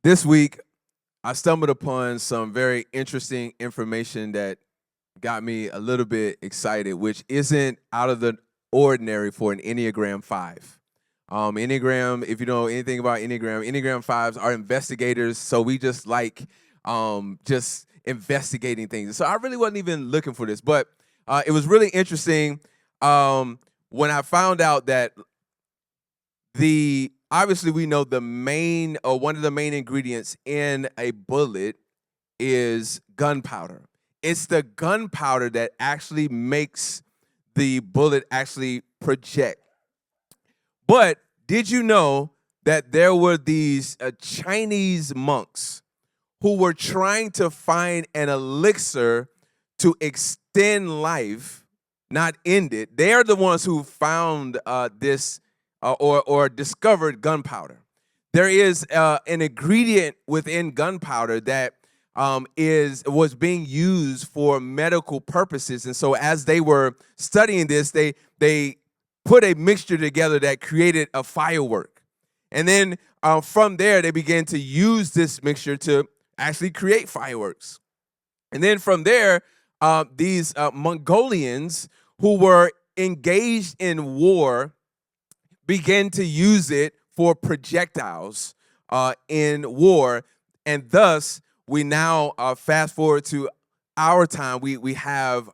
This week, I stumbled upon some very interesting information that got me a little bit excited, which isn't out of the ordinary for an Enneagram 5. Enneagram, if you know anything about Enneagram 5s are investigators, so we just like just investigating things. So I really wasn't even looking for this, but it was really interesting when I found out that obviously we know the main or one of the main ingredients in a bullet is gunpowder. It's the gunpowder that actually makes the bullet actually project. But did you know that there were these Chinese monks who were trying to find an elixir to extend life, not end it? They're the ones who found this or discovered gunpowder. There is an ingredient within gunpowder that was being used for medical purposes, and so as they were studying this, they put a mixture together that created a firework, and then from there they began to use this mixture to actually create fireworks, and then from there these Mongolians who were engaged in war began to use it for projectiles in war, and thus we now fast forward to our time. We have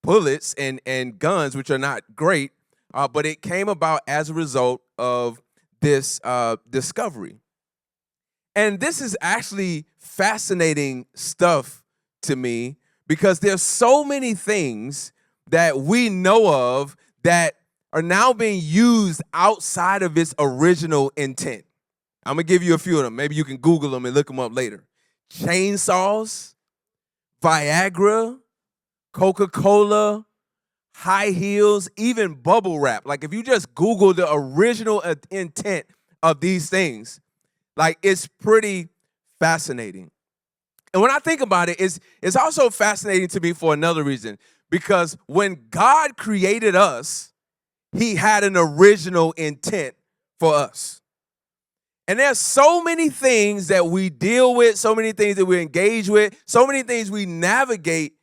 bullets and guns, which are not great, but it came about as a result of this discovery. And this is actually fascinating stuff to me because there's so many things that we know of that are now being used outside of its original intent. I'm going to give you a few of them. Maybe you can Google them and look them up later. Chainsaws, Viagra, Coca-Cola, high heels, even bubble wrap. Like if you just Google the original intent of these things, like it's pretty fascinating. And when I think about it, it's also fascinating to me for another reason. Because when God created us, he had an original intent for us. And there's so many things that we deal with, so many things that we engage with, so many things we navigate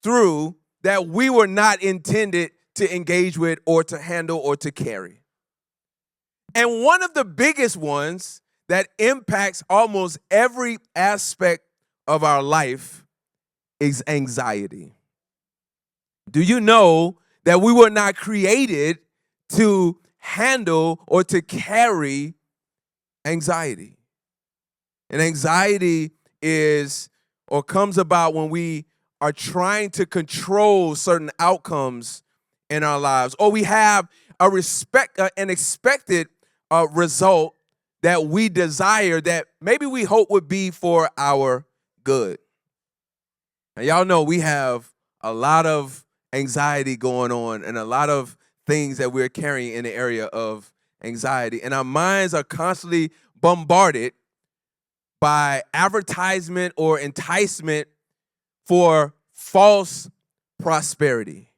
through that we were not intended to engage with or to handle or to carry. And one of the biggest ones that impacts almost every aspect of our life is anxiety. Do you know that we were not created to handle or to carry anxiety? And anxiety is or comes about when we are trying to control certain outcomes in our lives, or we have an expected result that we desire that maybe we hope would be for our good. Now, y'all know we have a lot of anxiety going on and a lot of things that we're carrying in the area of anxiety. And our minds are constantly bombarded by advertisement or enticement for false prosperity.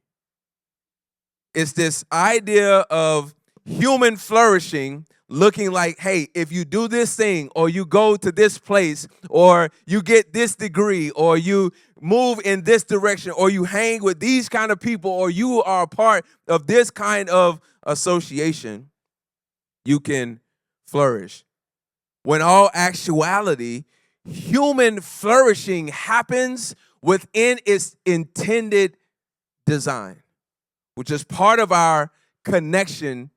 It's this idea of human flourishing looking like, hey, if you do this thing or you go to this place or you get this degree or you move in this direction or you hang with these kind of people or you are a part of this kind of association, you can flourish. When all actuality, human flourishing happens within its intended design, which is part of our connection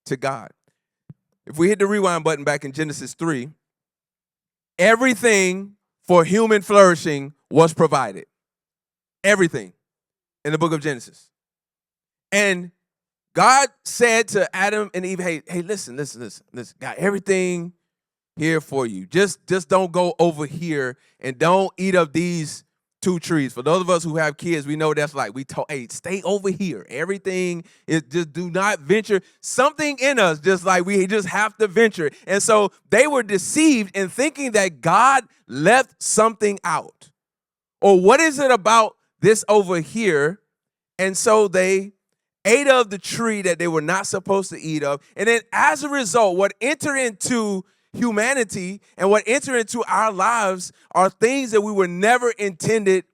to God. If we hit the rewind button back in Genesis 3, everything for human flourishing was provided. Everything in the book of Genesis. And God said to Adam and Eve, hey, listen. Got everything here for you. Just don't go over here and don't eat of these two trees. For those of us who have kids, we know that's like we told, hey, stay over here. Everything is just do not venture. Something in us, just like we just have to venture. And so they were deceived in thinking that God left something out. Or what is it about this over here? And so they ate of the tree that they were not supposed to eat of. And then as a result, what entered into humanity and what entered into our lives are things that we were never intended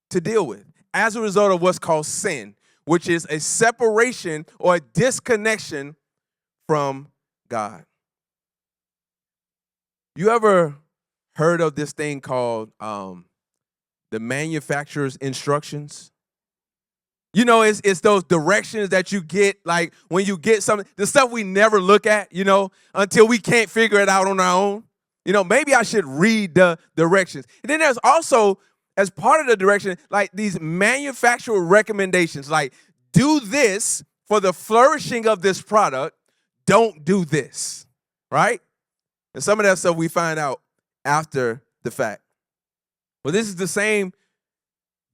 to deal with as a result of what's called sin, which is a separation or a disconnection from God. You ever heard of this thing called the manufacturer's instructions? You know, it's those directions that you get, like when you get something, the stuff we never look at, you know, until we can't figure it out on our own. You know, maybe I should read the directions. And then there's also, as part of the direction, like these manufacturer recommendations, like do this for the flourishing of this product, don't do this, right? And some of that stuff we find out after the fact. Well, this is the same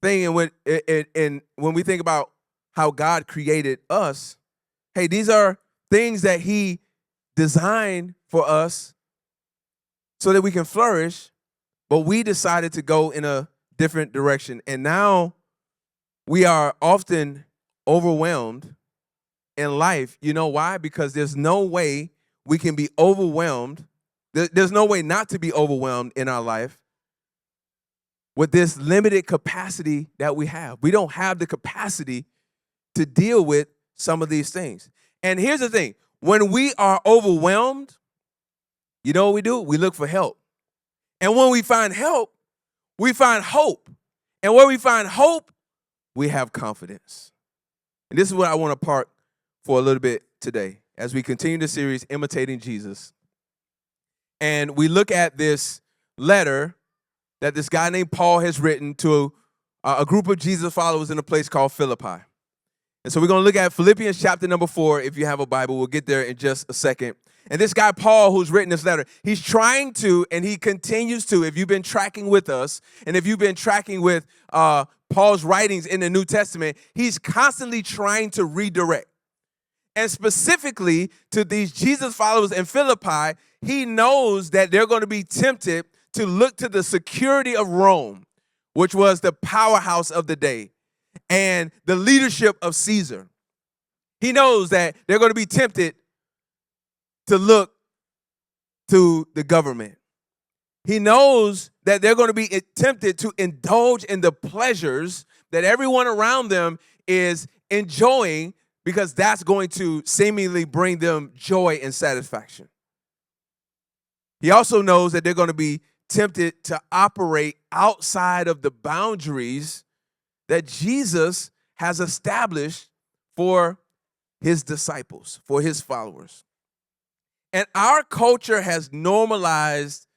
thing, and when we think about how God created us, hey, these are things that he designed for us so that we can flourish, but we decided to go in a different direction. And now we are often overwhelmed in life. You know why? Because there's no way we can be overwhelmed. There's no way not to be overwhelmed in our life with this limited capacity that we have. We don't have the capacity to deal with some of these things. And here's the thing. When we are overwhelmed, you know what we do? We look for help. And when we find help, we find hope. And where we find hope, we have confidence. And this is what I want to park for a little bit today as we continue the series, Imitating Jesus. And we look at this letter that this guy named Paul has written to a group of Jesus followers in a place called Philippi. And so we're going to look at Philippians chapter number 4. If you have a Bible, we'll get there in just a second. And this guy, Paul, who's written this letter, he's trying to, and he continues to, if you've been tracking with us, and if you've been tracking with Paul's writings in the New Testament, he's constantly trying to redirect. And specifically to these Jesus followers in Philippi, he knows that they're going to be tempted to look to the security of Rome, which was the powerhouse of the day, and the leadership of Caesar. He knows that they're going to be tempted to look to the government. He knows that they're going to be tempted to indulge in the pleasures that everyone around them is enjoying, because that's going to seemingly bring them joy and satisfaction. He also knows that they're going to be tempted to operate outside of the boundaries that Jesus has established for his disciples, for his followers. And our culture has normalized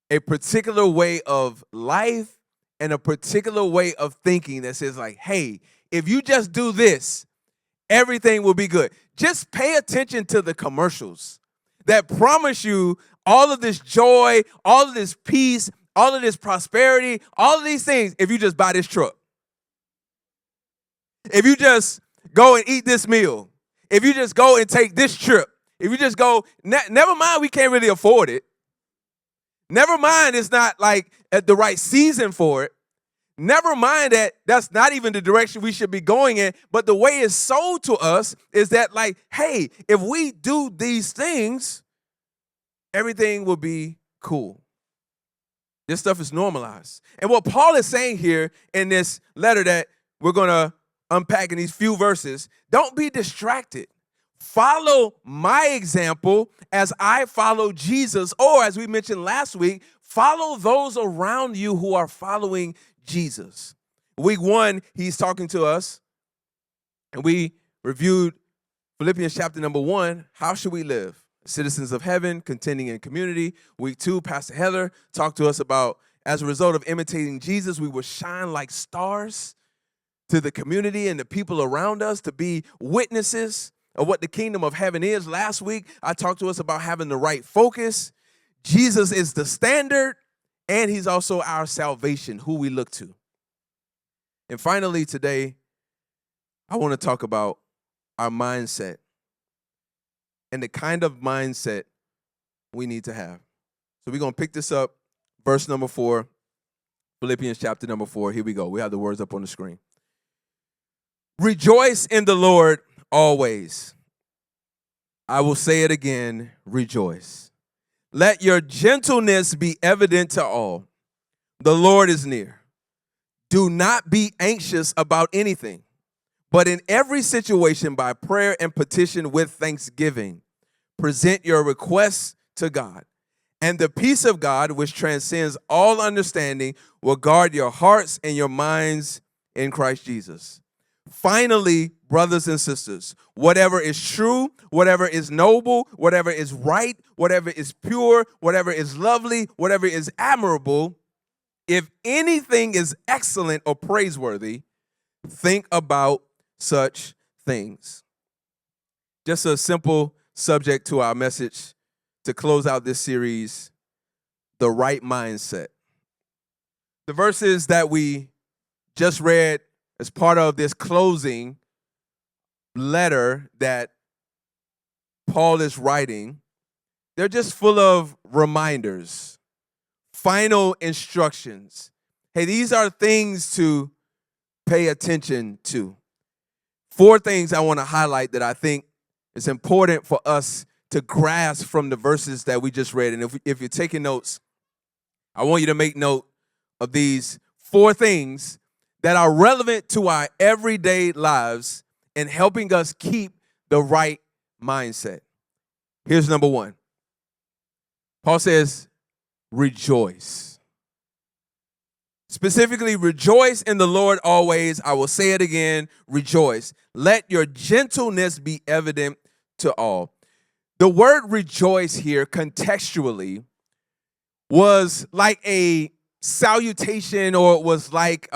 a particular way of life and a particular way of thinking that says like, hey, if you just do this, everything will be good. Just pay attention to the commercials that promise you all of this joy, all of this peace, all of this prosperity, all of these things if you just buy this truck. If you just go and eat this meal. If you just go and take this trip. If you just go, never mind we can't really afford it. Never mind it's not like at the right season for it. Never mind that that's not even the direction we should be going in. But the way it's sold to us is that like, hey, if we do these things, everything will be cool. This stuff is normalized. And what Paul is saying here in this letter that we're going to unpack in these few verses, don't be distracted. Follow my example as I follow Jesus, or as we mentioned last week, follow those around you who are following Jesus. Week 1, he's talking to us, and we reviewed Philippians chapter number 1, how should we live? Citizens of heaven, contending in community. Week 2, Pastor Heather talked to us about, as a result of imitating Jesus, we will shine like stars. to the community and the people around us, to be witnesses of what the kingdom of heaven is. Last week, I talked to us about having the right focus. Jesus is the standard, and he's also our salvation, who we look to. And finally, today, I want to talk about our mindset and the kind of mindset we need to have. So we're going to pick this up, verse number 4, Philippians chapter number 4. Here we go. We have the words up on the screen. Rejoice in the Lord always. I will say it again, rejoice. Let your gentleness be evident to all. The Lord is near. Do not be anxious about anything, but in every situation by prayer and petition with thanksgiving, present your requests to God. And the peace of God, which transcends all understanding, will guard your hearts and your minds in Christ Jesus. Finally, brothers and sisters, whatever is true, whatever is noble, whatever is right, whatever is pure, whatever is lovely, whatever is admirable, if anything is excellent or praiseworthy, think about such things. Just a simple subject to our message to close out this series, the right mindset. The verses that we just read as part of this closing letter that Paul is writing, they're just full of reminders, final instructions. Hey, these are things to pay attention to. 4 things I want to highlight that I think is important for us to grasp from the verses that we just read. And if you're taking notes, I want you to make note of these 4 things that are relevant to our everyday lives and helping us keep the right mindset. Here's number 1. Paul says, rejoice. Specifically, rejoice in the Lord always. I will say it again, rejoice. Let your gentleness be evident to all. The word rejoice here contextually was like a salutation, or it was like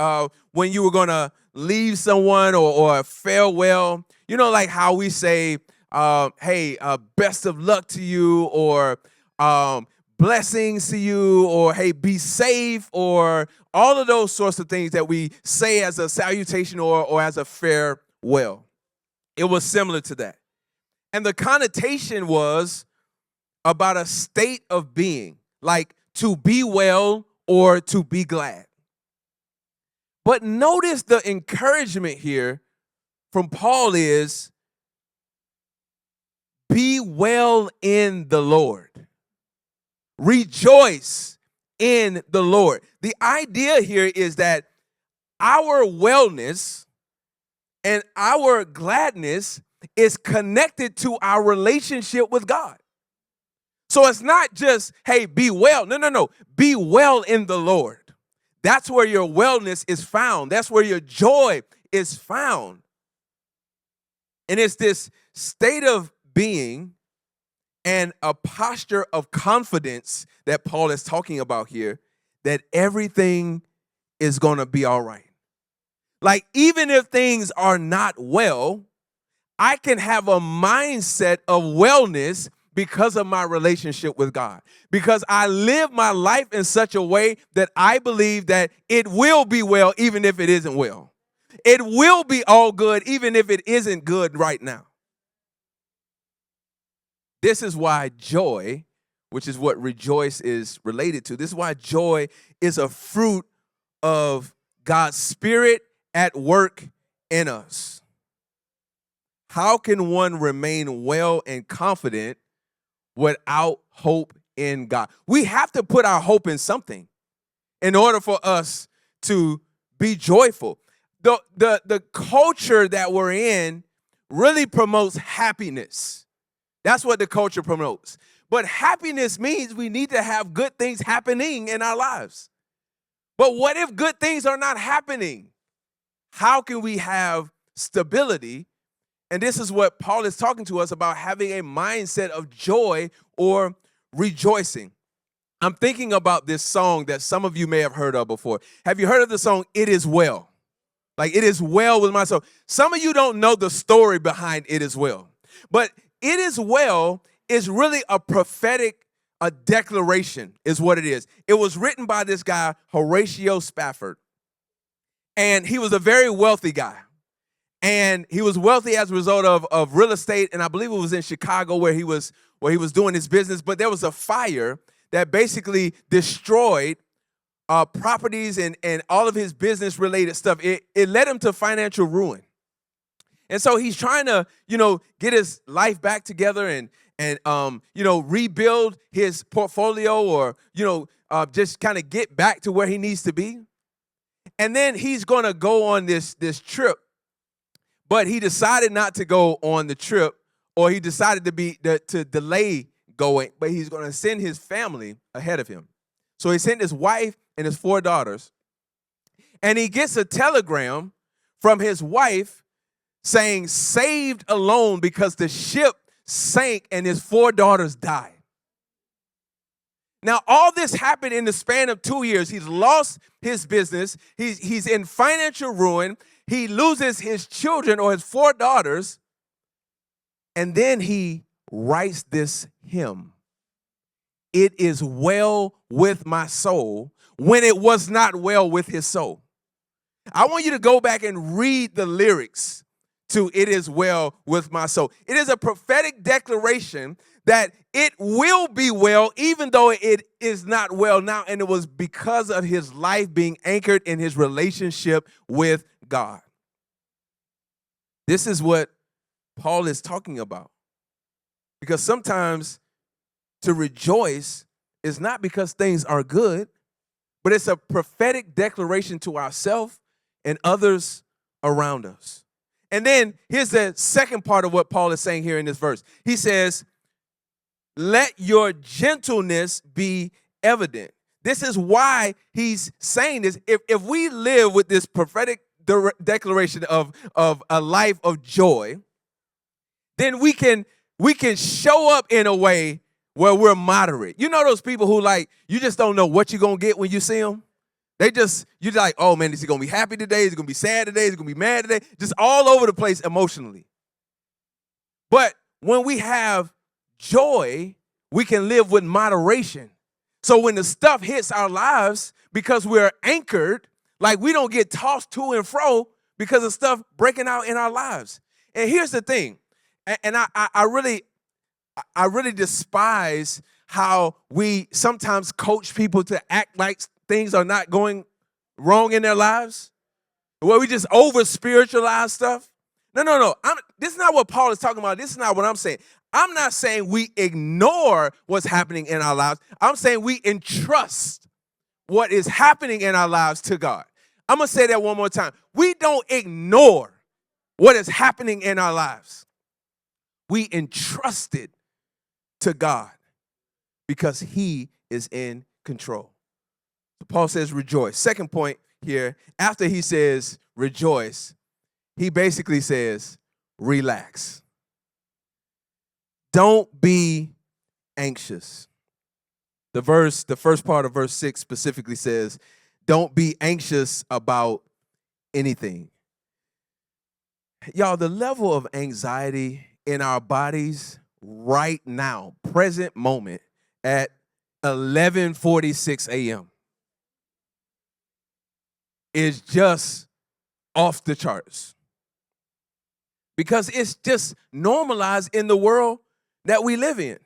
when you were going to leave someone or a farewell. You know, like how we say, hey, best of luck to you, or blessings to you, or hey, be safe, or all of those sorts of things that we say as a salutation or as a farewell. It was similar to that. And the connotation was about a state of being, like to be well or to be glad. But notice the encouragement here from Paul is, be well in the Lord. Rejoice in the Lord. The idea here is that our wellness and our gladness is connected to our relationship with God. So it's not just, hey, be well. No. Be well in the Lord. That's where your wellness is found. That's where your joy is found. And it's this state of being and a posture of confidence that Paul is talking about here, that everything is going to be all right. Like, even if things are not well, I can have a mindset of wellness because of my relationship with God. Because I live my life in such a way that I believe that it will be well even if it isn't well. It will be all good even if it isn't good right now. This is why joy, which is what rejoice is related to, this is why joy is a fruit of God's Spirit at work in us. How can one remain well and confident without hope in God? We have to put our hope in something in order for us to be joyful. The culture that we're in really promotes happiness. That's what the culture promotes. But happiness means we need to have good things happening in our lives. But what if good things are not happening? How can we have stability? And this is what Paul is talking to us about, having a mindset of joy or rejoicing. I'm thinking about this song that some of you may have heard of before. Have you heard of the song, It Is Well? Like, it is well with my soul. Some of you don't know the story behind it is well. But it is well is really a prophetic declaration is what it is. It was written by this guy, Horatio Spafford. And he was a very wealthy guy. And he was wealthy as a result of real estate. And I believe it was in Chicago where he was doing his business. But there was a fire that basically destroyed properties and all of his business related stuff. It led him to financial ruin. And so he's trying to, get his life back together and rebuild his portfolio or, just kind of get back to where he needs to be. And then he's going to go on this trip. But he decided not to go on the trip, or he decided to delay going, but he's going to send his family ahead of him. So he sent his wife and his 4 daughters, and he gets a telegram from his wife saying, saved alone because the ship sank and his 4 daughters died. Now, all this happened in the span of 2 years. He's lost his business. He's in financial ruin. He loses his children or his 4 daughters. And then he writes this hymn. It is well with my soul, when it was not well with his soul. I want you to go back and read the lyrics to It Is Well With My Soul. It is a prophetic declaration that it will be well even though it is not well now. And it was because of his life being anchored in his relationship with God. This is what Paul is talking about. Because sometimes to rejoice is not because things are good, but it's a prophetic declaration to ourselves and others around us. And then here's the second part of what Paul is saying here in this verse. He says, let your gentleness be evident. This is why he's saying this. If we live with this prophetic declaration of a life of joy, then we can show up in a way where we're moderate. You know those people who you just don't know what you're going to get when you see them? You're like, oh man, is he going to be happy today? Is he going to be sad today? Is he going to be mad today? Just all over the place emotionally. But when we have joy, we can live with moderation. So when the stuff hits our lives, because we're anchored, we don't get tossed to and fro because of stuff breaking out in our lives. And here's the thing, and I really despise how we sometimes coach people to act like things are not going wrong in their lives, where we just over-spiritualize stuff. No. This is not what Paul is talking about. This is not what I'm saying. I'm not saying we ignore what's happening in our lives. I'm saying we entrust what is happening in our lives to God. I'm going to say that one more time. We don't ignore what is happening in our lives. We entrust it to God because he is in control. So Paul says rejoice. Second point here, after he says rejoice, he basically says relax. Don't be anxious. The first part of verse 6 specifically says, don't be anxious about anything. Y'all, the level of anxiety in our bodies right now, present moment, at 11:46 a.m. is just off the charts. Because it's just normalized in the world that we live in.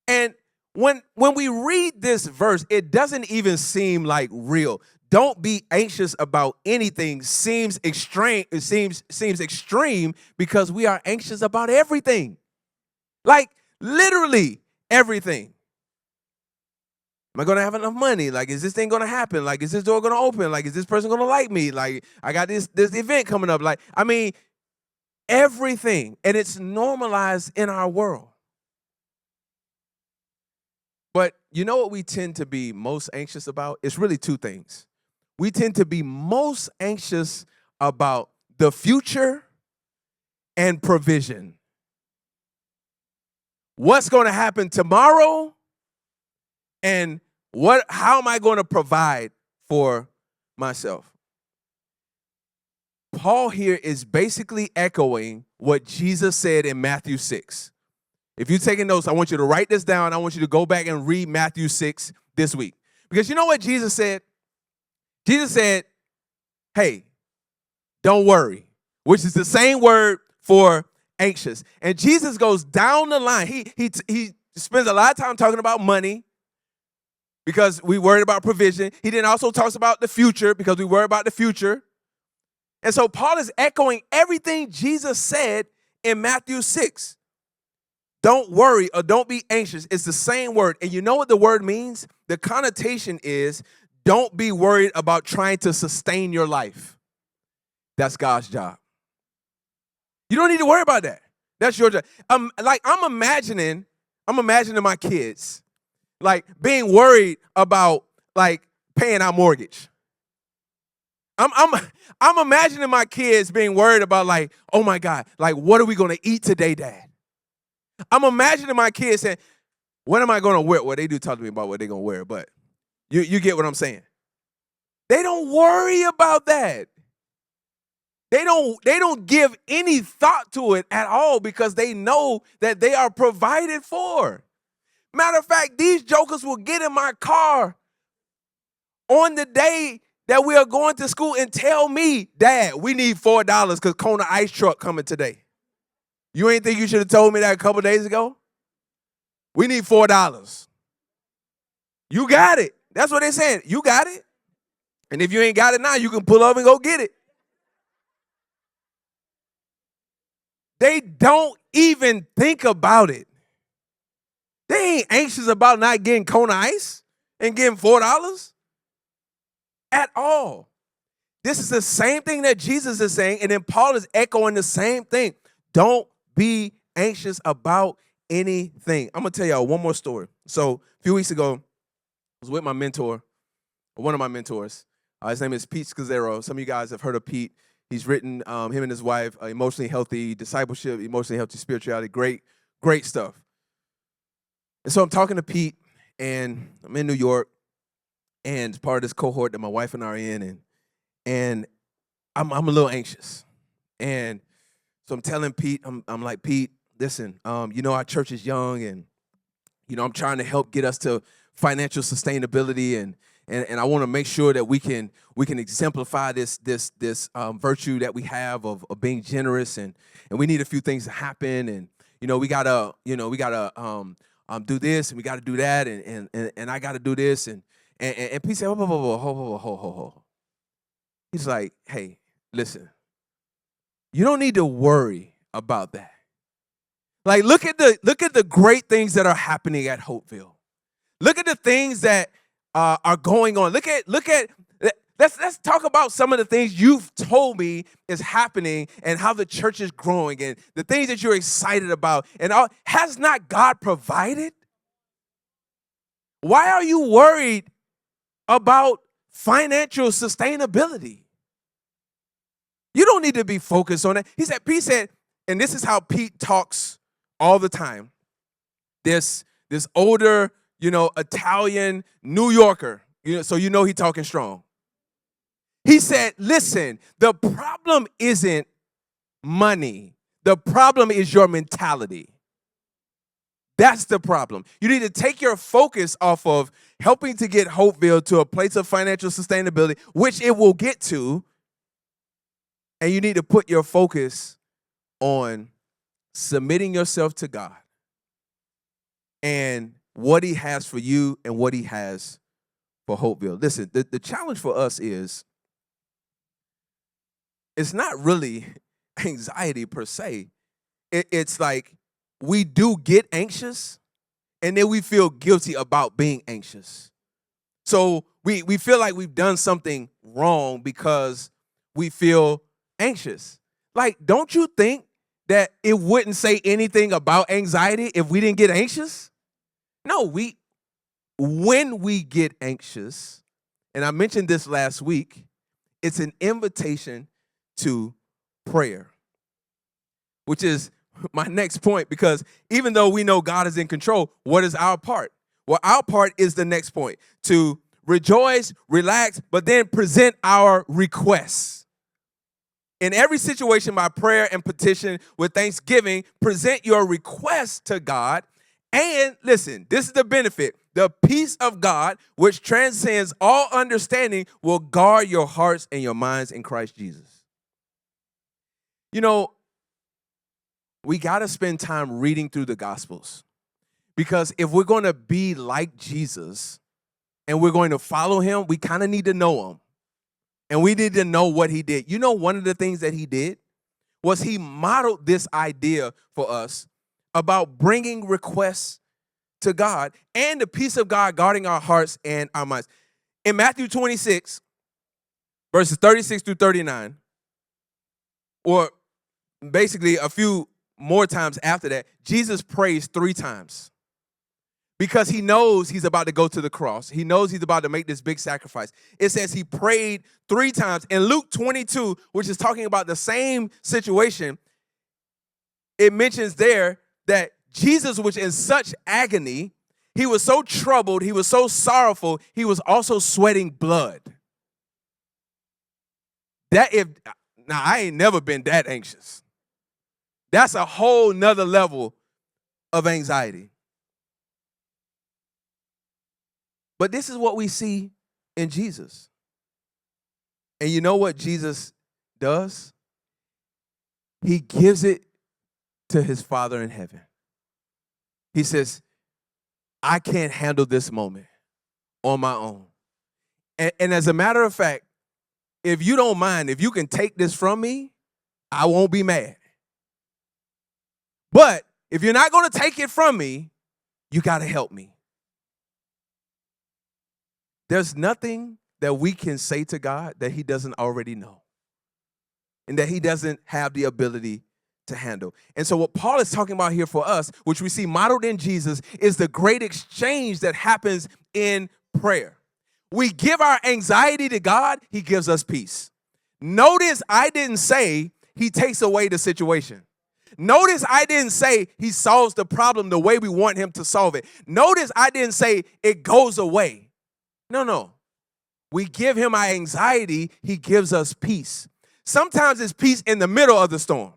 And when we read this verse, it doesn't even seem like real. Don't be anxious about anything seems extreme. It seems extreme because we are anxious about everything. Literally everything. Am I going to have enough money? Is this thing going to happen? Is this door going to open? Is this person going to like me? I got this event coming up. Everything. And it's normalized in our world. But you know what we tend to be most anxious about? It's really two things. We tend to be most anxious about the future and provision. What's going to happen tomorrow? And how am I going to provide for myself? Paul here is basically echoing what Jesus said in Matthew 6. If you're taking notes, I want you to write this down. I want you to go back and read Matthew 6 this week. Because you know what Jesus said? Jesus said, hey, don't worry, which is the same word for anxious. And Jesus goes down the line. He spends a lot of time talking about money because we worried about provision. He then also talks about the future because we worry about the future. And so Paul is echoing everything Jesus said in Matthew 6. Don't worry or don't be anxious. It's the same word. And you know what the word means? The connotation is don't be worried about trying to sustain your life. That's God's job. You don't need to worry about that. That's your job. Like I'm imagining my kids like being worried about like paying our mortgage. I'm imagining my kids being worried about like, oh my God, like what are we gonna eat today, Dad? I'm imagining my kids saying, what am I gonna wear? Well, they do talk to me about what they're gonna wear, but you get what I'm saying. They don't worry about that. They don't give any thought to it at all because they know that they are provided for. Matter of fact, these jokers will get in my car on the day that we are going to school and tell me, Dad, we need $4 because Kona ice truck coming today. You ain't think you should have told me that a couple days ago? We need $4. You got it. That's what they're saying. You got it. And if you ain't got it now, you can pull up and go get it. They don't even think about it. They ain't anxious about not getting Kona ice and getting $4 at all. This is the same thing that Jesus is saying, and then Paul is echoing the same thing. Don't be anxious about anything. I'm going to tell y'all one more story. So a few weeks ago, I was with my mentor, one of my mentors. His name is Pete Scazzaro. Some of you guys have heard of Pete. He's written, him and his wife, Emotionally Healthy Discipleship, Emotionally Healthy Spirituality. Great stuff. And so I'm talking to Pete, and I'm in New York, and part of this cohort that my wife and I are in, and I'm a little anxious. And so I'm telling Pete, I'm like, Pete, listen, our church is young, and, I'm trying to help get us to financial sustainability, and I want to make sure that we can exemplify this virtue that we have of being generous, and we need a few things to happen, and we gotta do this, and we gotta do that, and I gotta do this, and Pete said, hold. He's like, hey, listen, you don't need to worry about that. Like, look at the great things that are happening at Hopeville. Look at the things that are going on. Let's talk about some of the things you've told me is happening and how the church is growing and the things that you're excited about. And all. Has not God provided? Why are you worried about financial sustainability? You don't need to be focused on that. Pete said, and this is how Pete talks all the time. This older, Italian New Yorker, so he talking strong. He said, listen, the problem isn't money. The problem is your mentality. That's the problem. You need to take your focus off of helping to get Hopeville to a place of financial sustainability, which it will get to, and you need to put your focus on submitting yourself to God and what he has for you and what he has for Hopeville. Listen, the challenge for us is, it's not really anxiety per se. It's like we do get anxious, and then we feel guilty about being anxious. So we feel like we've done something wrong because we feel anxious. Like, don't you think that it wouldn't say anything about anxiety if we didn't get anxious? No, when we get anxious, and I mentioned this last week, it's an invitation to prayer, which is my next point, because even though we know God is in control, what is our part? Well, our part is the next point, to rejoice, relax, but then present our requests. In every situation, by prayer and petition with thanksgiving, present your request to God. And listen, this is the benefit. The peace of God, which transcends all understanding, will guard your hearts and your minds in Christ Jesus. You know, we got to spend time reading through the Gospels, because if we're going to be like Jesus and we're going to follow him, we kind of need to know him. And we need to know what he did. You know, one of the things that he did was he modeled this idea for us about bringing requests to God and the peace of God guarding our hearts and our minds. In Matthew 26, verses 36 through 39, or basically a few more times after that, Jesus prays 3 times. Because he knows he's about to go to the cross. He knows he's about to make this big sacrifice. It says he prayed 3 times. In Luke 22, which is talking about the same situation, it mentions there that Jesus was in such agony, he was so troubled, he was so sorrowful, he was also sweating blood. Now I ain't never been that anxious. That's a whole nother level of anxiety. But this is what we see in Jesus. And you know what Jesus does? He gives it to his Father in heaven. He says, I can't handle this moment on my own. And as a matter of fact, if you don't mind, if you can take this from me, I won't be mad. But if you're not going to take it from me, you got to help me. There's nothing that we can say to God that he doesn't already know and that he doesn't have the ability to handle. And so what Paul is talking about here for us, which we see modeled in Jesus, is the great exchange that happens in prayer. We give our anxiety to God, he gives us peace. Notice I didn't say he takes away the situation. Notice I didn't say he solves the problem the way we want him to solve it. Notice I didn't say it goes away. No. We give him our anxiety, he gives us peace. Sometimes it's peace in the middle of the storm.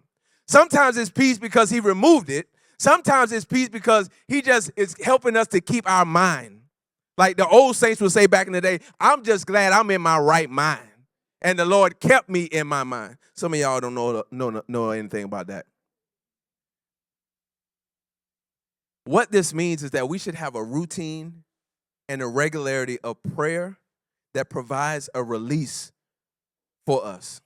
Sometimes it's peace because he removed it. Sometimes it's peace because he just is helping us to keep our mind. Like the old saints would say back in the day, I'm just glad I'm in my right mind. And the Lord kept me in my mind. Some of y'all don't know anything about that. What this means is that we should have a routine and a regularity of prayer that provides a release for us.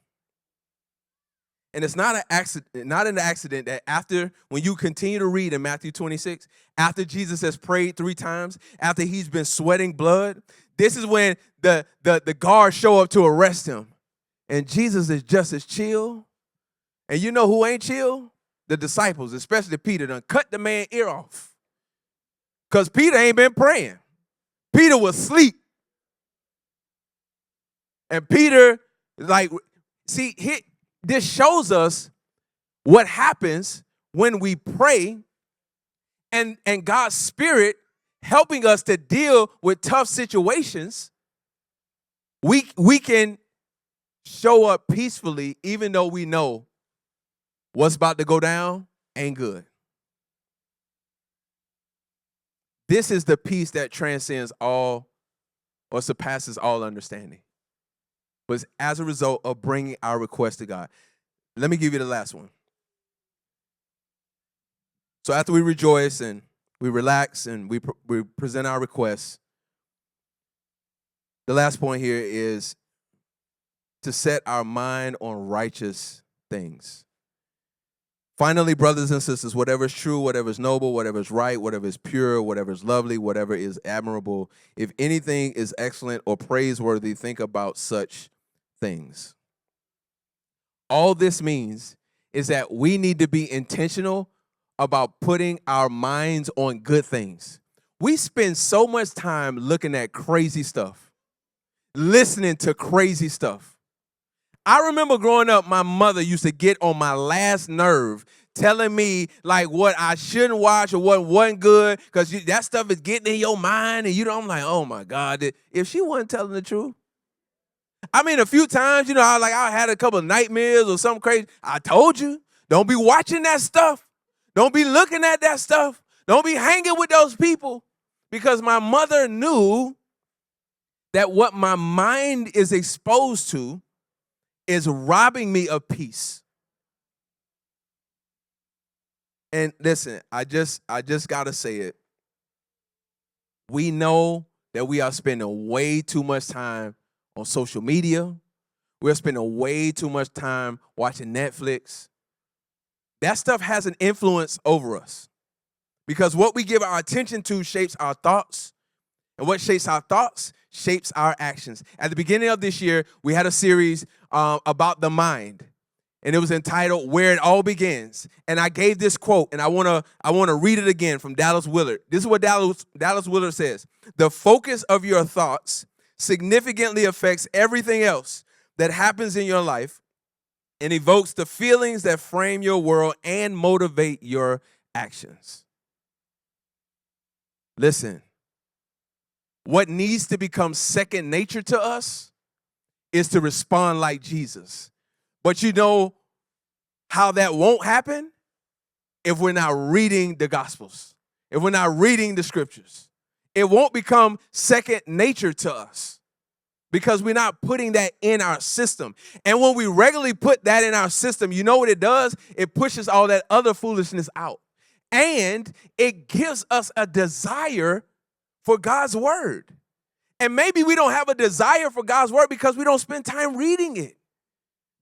And it's not an accident that after, when you continue to read in Matthew 26, after Jesus has prayed 3 times, after he's been sweating blood, this is when the guards show up to arrest him. And Jesus is just as chill. And you know who ain't chill? The disciples, especially Peter, done cut the man's ear off. Because Peter ain't been praying. Peter was asleep. And Peter, this shows us what happens when we pray and God's Spirit helping us to deal with tough situations. We can show up peacefully even though we know what's about to go down ain't good. This is the peace that transcends all or surpasses all understanding. But as a result of bringing our request to God. Let me give you the last one. So after we rejoice and we relax and we present our requests, the last point here is to set our mind on righteous things. Finally, brothers and sisters, whatever is true, whatever is noble, whatever is right, whatever is pure, whatever is lovely, whatever is admirable, if anything is excellent or praiseworthy, think about such things. All this means is that we need to be intentional about putting our minds on good things. We spend so much time looking at crazy stuff, listening to crazy stuff. I remember growing up, my mother used to get on my last nerve telling me like what I shouldn't watch or what wasn't good because that stuff is getting in your mind. And I'm like, oh my God, if she wasn't telling the truth. I mean, a few times, I had a couple of nightmares or something crazy. I told you, don't be watching that stuff. Don't be looking at that stuff. Don't be hanging with those people. Because my mother knew that what my mind is exposed to is robbing me of peace. And listen, I just gotta say it. We know that we are spending way too much time on social media. We're spending way too much time watching Netflix. That stuff has an influence over us because what we give our attention to shapes our thoughts, and what shapes our thoughts shapes our actions. At the beginning of this year, we had a series about the mind, and it was entitled "Where It All Begins." And I gave this quote, and I wanna read it again from Dallas Willard. This is what Dallas Willard says: "The focus of your thoughts significantly affects everything else that happens in your life and evokes the feelings that frame your world and motivate your actions." Listen, what needs to become second nature to us is to respond like Jesus. But you know how that won't happen? If we're not reading the Gospels, if we're not reading the Scriptures. It won't become second nature to us because we're not putting that in our system. And when we regularly put that in our system, you know what it does? It pushes all that other foolishness out. And it gives us a desire for God's word. And maybe we don't have a desire for God's word because we don't spend time reading it,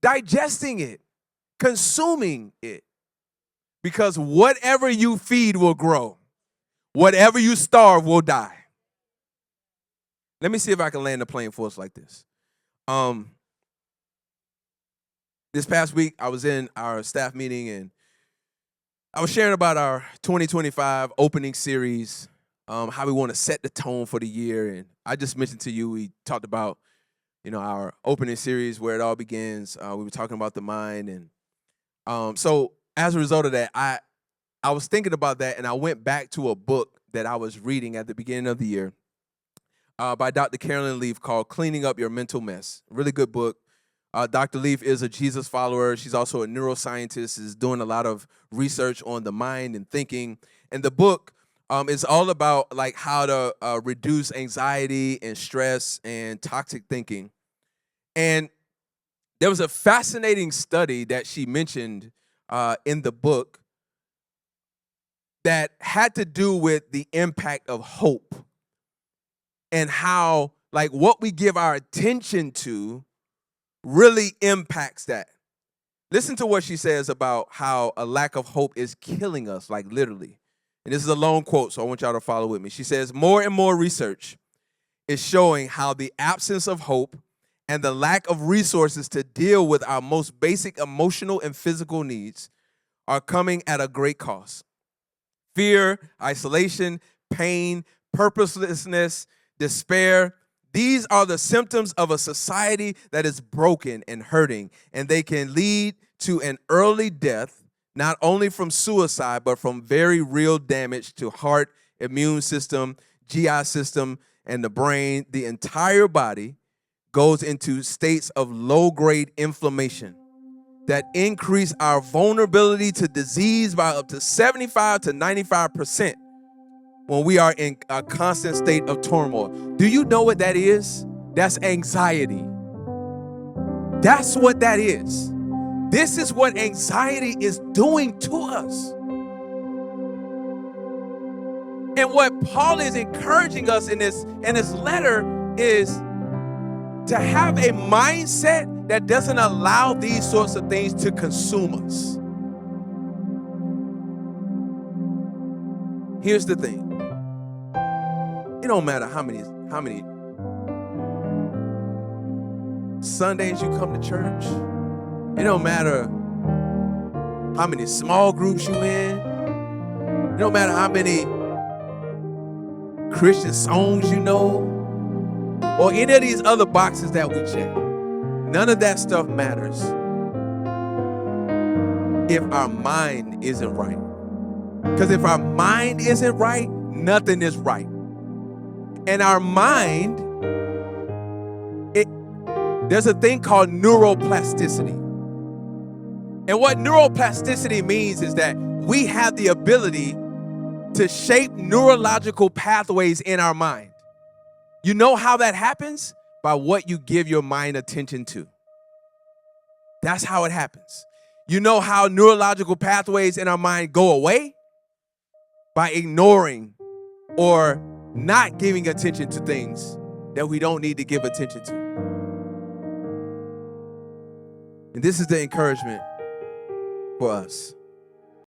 digesting it, consuming it. Because whatever you feed will grow. Whatever you starve will die. Let me see if I can land the plane for us like this. This past week, I was in our staff meeting, and I was sharing about our 2025 opening series, how we want to set the tone for the year. And I just mentioned to you, we talked about, our opening series, Where It All Begins. We were talking about the mind. And so as a result of that, I was thinking about that, and I went back to a book that I was reading at the beginning of the year by Dr. Carolyn Leaf called Cleaning Up Your Mental Mess. Really good book. Dr. Leaf is a Jesus follower. She's also a neuroscientist, is doing a lot of research on the mind and thinking. And the book is all about how to reduce anxiety and stress and toxic thinking. And there was a fascinating study that she mentioned in the book that had to do with the impact of hope and how what we give our attention to really impacts that. Listen to what she says about how a lack of hope is killing us, literally. And this is a long quote, so I want y'all to follow with me. She says, "More and more research is showing how the absence of hope and the lack of resources to deal with our most basic emotional and physical needs are coming at a great cost. Fear, isolation, pain, purposelessness, despair, these are the symptoms of a society that is broken and hurting, and they can lead to an early death, not only from suicide, but from very real damage to heart, immune system, GI system, and the brain. The entire body goes into states of low-grade inflammation that increase our vulnerability to disease by up to 75 to 95% when we are in a constant state of turmoil." Do you know what that is? That's anxiety. That's what that is. This is what anxiety is doing to us. And what Paul is encouraging us in this letter is to have a mindset that doesn't allow these sorts of things to consume us. Here's the thing. It don't matter how many Sundays you come to church. It don't matter how many small groups you in. It don't matter how many Christian songs you know, or any of these other boxes that we check. None of that stuff matters if our mind isn't right. Because if our mind isn't right, nothing is right. And our mind, there's a thing called neuroplasticity. And what neuroplasticity means is that we have the ability to shape neurological pathways in our mind. You know how that happens? By what you give your mind attention to. That's how it happens. You know how neurological pathways in our mind go away? By ignoring or not giving attention to things that we don't need to give attention to. And this is the encouragement for us.